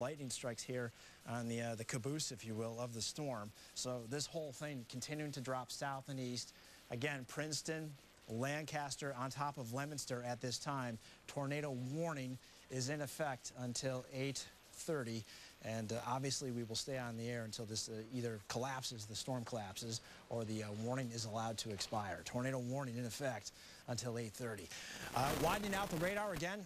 lightning strikes here on the caboose, if you will, of the storm. So this whole thing continuing to drop south and east. Again, Princeton, Lancaster on top of Leominster at this time. Tornado warning is in effect until 8:30. And obviously, we will stay on the air until this either collapses, the storm collapses, or the warning is allowed to expire. Tornado warning in effect until 8:30. Widening out the radar again.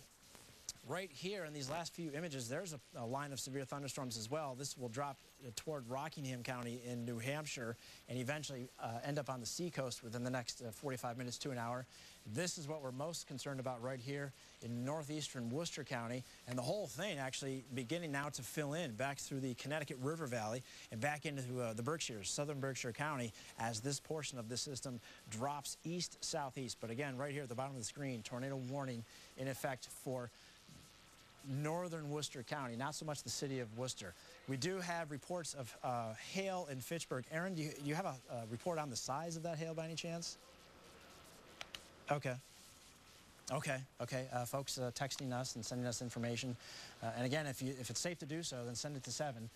Right here in these last few images, there's a line of severe thunderstorms as well. This will drop toward Rockingham County in New Hampshire and eventually end up on the seacoast within the next 45 minutes to an hour. This is what we're most concerned about right here in northeastern Worcester County, and the whole thing actually beginning now to fill in back through the Connecticut River Valley and back into the Berkshires, southern Berkshire County, as this portion of the system drops east-southeast. But again, right here at the bottom of the screen, tornado warning in effect for northern Worcester County, not so much the city of Worcester. We do have reports of hail in Fitchburg. Aaron, do you have a report on the size of that hail by any chance? Okay. Okay. Folks texting us and sending us information. And again, if it's safe to do so, then send it to 7,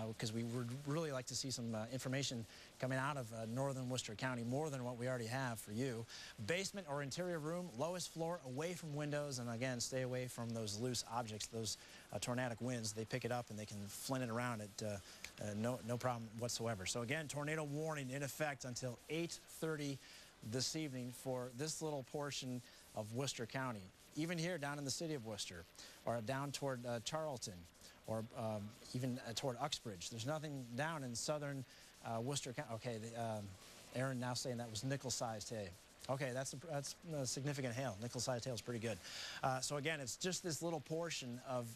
because we would really like to see some information coming out of northern Worcester County, more than what we already have for you. Basement or interior room, lowest floor, away from windows, and again, stay away from those loose objects, those tornadic winds. They pick it up and they can flint it around it, no problem whatsoever. So again, tornado warning in effect until 8:30 this evening for this little portion of Worcester County. Even here down in the city of Worcester, or down toward Charlton, or even toward Uxbridge. There's nothing down in southern Worcester County. Okay, Aaron now saying that was nickel-sized hail. Okay, that's a significant hail. Nickel-sized hail is pretty good. So again, it's just this little portion of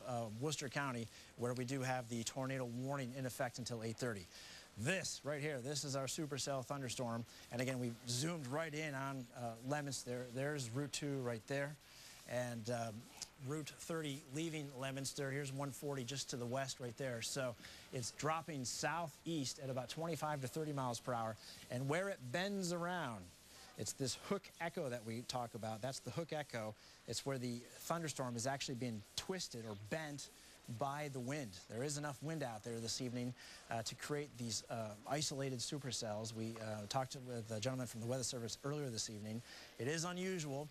Worcester County where we do have the tornado warning in effect until 8:30. This right here, this is our supercell thunderstorm. And again, we've zoomed right in on Leominster. There's Route 2 right there. And Route 30 leaving Leominster. Here's 140 just to the west right there. So it's dropping southeast at about 25 to 30 miles per hour. And where it bends around, it's this hook echo that we talk about. That's the hook echo. It's where the thunderstorm is actually being twisted or bent by the wind. There is enough wind out there this evening to create these isolated supercells. We talked with a gentleman from the Weather Service earlier this evening. It is unusual,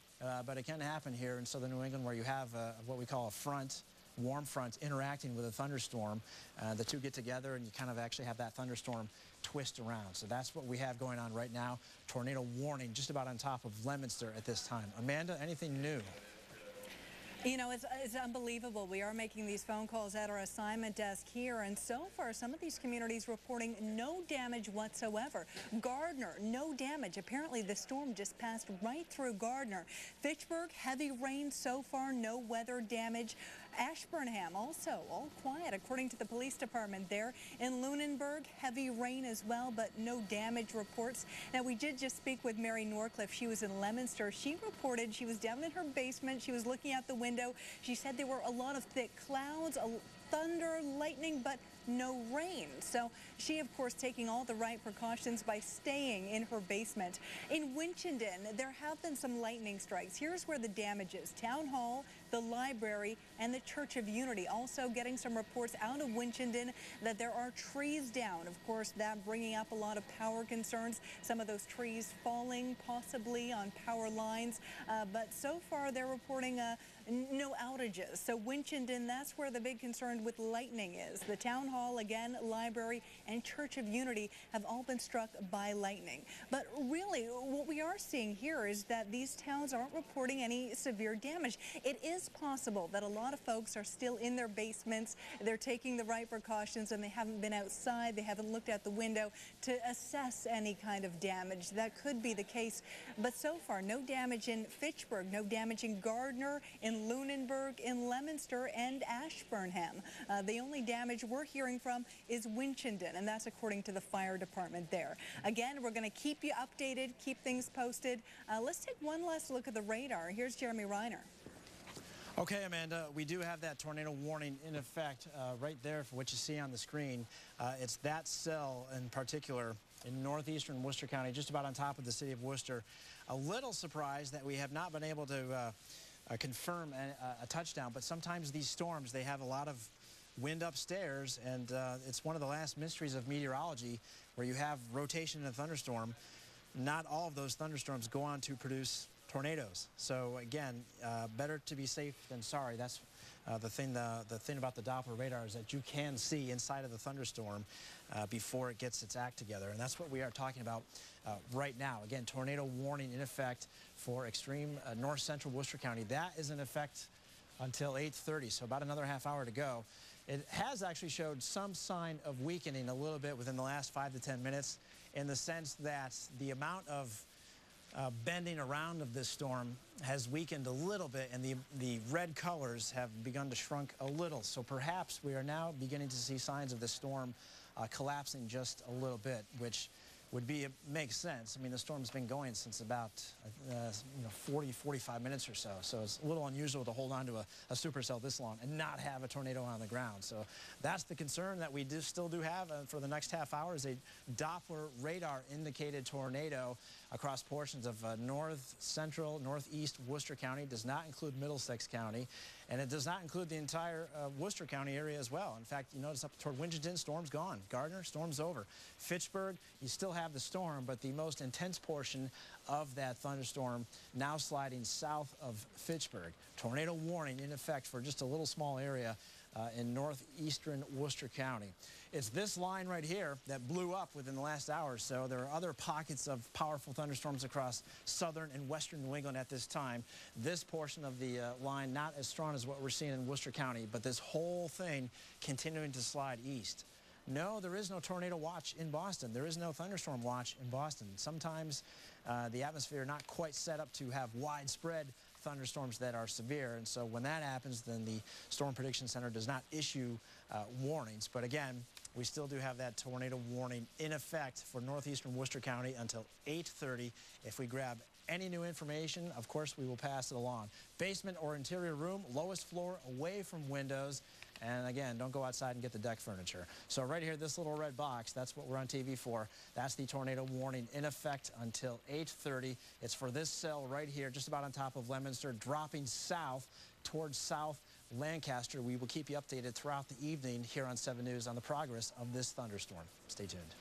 but it can happen here in southern New England, where you have what we call a front, warm front, interacting with a thunderstorm. The two get together and you kind of actually have that thunderstorm twist around. So that's what we have going on right now. Tornado warning just about on top of Leominster at this time. Amanda, anything new? You know, it's unbelievable. We are making these phone calls at our assignment desk here, and so far some of these communities reporting no damage whatsoever. Gardner, no damage. Apparently the storm just passed right through Gardner. Fitchburg, heavy rain so far, no weather damage. Ashburnham, also all quiet, according to the police department there. In Lunenburg, heavy rain as well, but no damage reports. Now, we did just speak with Mary Norcliffe. She was in Leominster. She reported she was down in her basement. She was looking out the window. She said there were a lot of thick clouds, thunder, lightning, but no rain. So she, of course, taking all the right precautions by staying in her basement. In Winchendon, there have been some lightning strikes. Here's where the damage is. Town Hall, the library, and the Church of Unity. Also getting some reports out of Winchendon that there are trees down. Of course, that bringing up a lot of power concerns. Some of those trees falling possibly on power lines. But so far, they're reporting no outages. So Winchendon, that's where the big concern with lightning is. The Town Hall, again, library, and Church of Unity have all been struck by lightning. But really, what we are seeing here is that these towns aren't reporting any severe damage. It is possible that a lot of folks are still in their basements. They're taking the right precautions, and they haven't been outside. They haven't looked out the window to assess any kind of damage. That could be the case. But so far, no damage in Fitchburg, no damage in Gardner, in Lunenburg, in Leominster, and Ashburnham. The only damage we're hearing from is Winchendon, and that's according to the fire department there. Again, we're going to keep you updated, keep things posted. Let's take one last look at the radar. Here's Jeremy Reiner. Okay, Amanda, we do have that tornado warning in effect right there for what you see on the screen. It's that cell in particular in northeastern Worcester County, just about on top of the city of Worcester. A little surprised that we have not been able to confirm a touchdown, but sometimes these storms, they have a lot of wind upstairs, and it's one of the last mysteries of meteorology where you have rotation in a thunderstorm. Not all of those thunderstorms go on to produce tornadoes. So again, better to be safe than sorry. That's the thing about the Doppler radar is that you can see inside of the thunderstorm before it gets its act together. And that's what we are talking about right now. Again, tornado warning in effect for extreme north central Worcester County. That is in effect until 8:30, so about another half hour to go. It has actually showed some sign of weakening a little bit within the last 5 to 10 minutes in the sense that the amount of bending around of this storm has weakened a little bit, and the red colors have begun to shrunk a little. So perhaps we are now beginning to see signs of the storm collapsing just a little bit, which would makes sense. I mean, the storm's been going since about 40, 45 minutes or so. So it's a little unusual to hold on to a supercell this long and not have a tornado on the ground. So that's the concern that we still do have for the next half hour is a Doppler radar indicated tornado across portions of north central, northeast Worcester County. Does not include Middlesex County, and it does not include the entire Worcester County area as well. In fact, you notice up toward Winchendon, storm's gone. Gardner, storm's over. Fitchburg, you still have the storm, but the most intense portion of that thunderstorm now sliding south of Fitchburg. Tornado warning in effect for just a little small area in northeastern Worcester County. It's this line right here that blew up within the last hour or so. There are other pockets of powerful thunderstorms across southern and western New England at this time. This portion of the line not as strong as what we're seeing in Worcester County, but this whole thing continuing to slide east. No, there is no tornado watch in Boston. There is no thunderstorm watch in Boston. Sometimes the atmosphere not quite set up to have widespread thunderstorms that are severe, and so when that happens, then the Storm Prediction Center does not issue warnings. But again, we still do have that tornado warning in effect for northeastern Worcester County until 8:30. If we grab any new information, of course, we will pass it along. Basement or interior room, lowest floor away from windows. And again, don't go outside and get the deck furniture. So right here, this little red box, that's what we're on TV for. That's the tornado warning in effect until 8:30. It's for this cell right here, just about on top of Leominster, dropping south towards South Lancaster. We will keep you updated throughout the evening here on 7 News on the progress of this thunderstorm. Stay tuned.